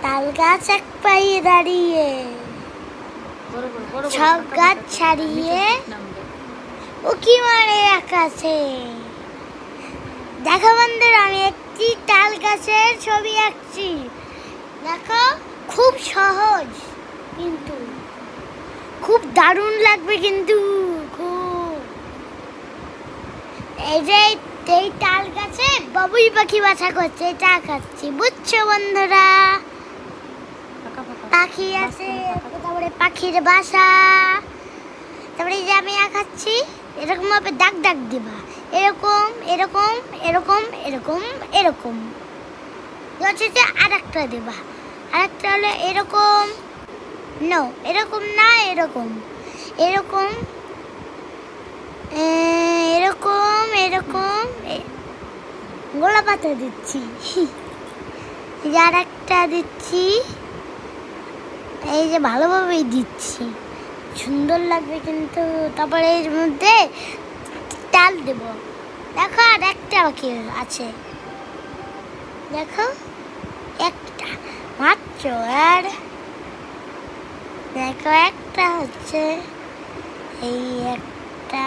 তাল গাছ এক পায়ে দাঁড়িয়ে সব গাছ ছাড়িয়ে উকি মারে আকাশে। দেখো বন্ধুরা, আমি একটি তাল গাছের ছবি আঁকছি। দেখো, খুব সহজ কিন্তু খুব দারুণ লাগবে কিন্তু খুব। এই যে এই তাল গাছে বাবুই পাখি বাসা করছে, এটা আঁকাচ্ছি, বুঝছো বন্ধুরা? পাখি আছে, তারপরে পাখির বাসা, তারপরে যে আমি আঁকাচ্ছি এরকম ভাবে দাগ দাগ দিবা, এরকম এরকম এরকম এরকম এরকম। হচ্ছে আর একটা দেবা, আর একটা হলো এরকম, নো এরকম না, এরকম এরকম এরকম এরকম গোলা পাতা দিচ্ছি, আর একটা দিচ্ছি, এই যে ভালোভাবেই দিচ্ছি, সুন্দর লাগবে কিন্তু। তারপরে এর মধ্যে তাল দেব। দেখো আর একটা বাকি আছে, দেখো একটা মাত্র, আর দেখো একটা হচ্ছে, এই একটা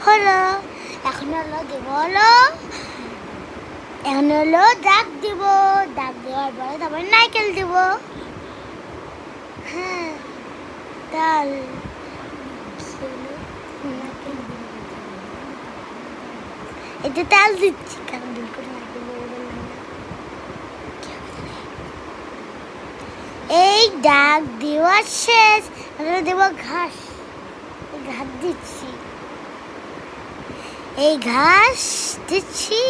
হলো। এখন হলো দেব, হলো এখন হলো দাগ দিব, দাগ দেওয়ার পরে তারপরে নারকেল দেব। হ্যাঁ, তাল এটা তাল দিচ্ছি, কারণ ভুল করে এই দাগ দেওয়া শেষ। আমরা দেব ঘাস, ঘাস দিচ্ছি, এই ঘাস দিচ্ছি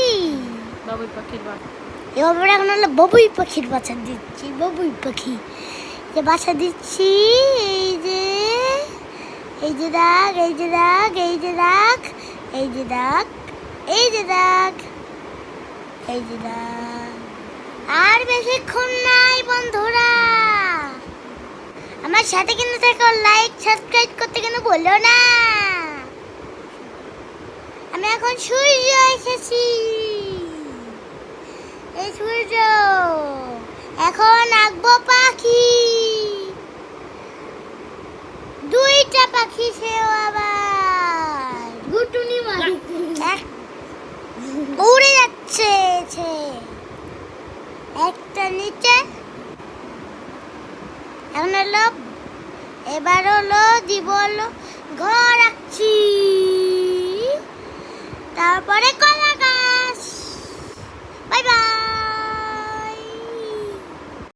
বাবুই পাখির বাসা। এবার এখন হলো বাবুই পাখির বাসা দিচ্ছি, বাবুই পাখি যে বাসা দিচ্ছি। এই যে এই যে দাগ, এই যে দাগ, এই যে দাগ, এই যে দাগ, এই যে দাগ, এই যে দাগ। আর বেশিক্ষণ নাই বন্ধুরা, আমার সাথে কিন্তু থেকো, লাইক সাবস্ক্রাইব করতে কিন্তু বললো না। আমি এখন সূর্য এসেছি, এই সূর্য। এখন আঁকবো পাখি, দুইটা পাখি, সেও আবার গুটুনি মারি উড়ে যাচ্ছে, একটা নিচে। এখন হলো, এবার হলো দিব, হলো ঘর আঁকছি, তারপরে কলা গাছ। Bye bye.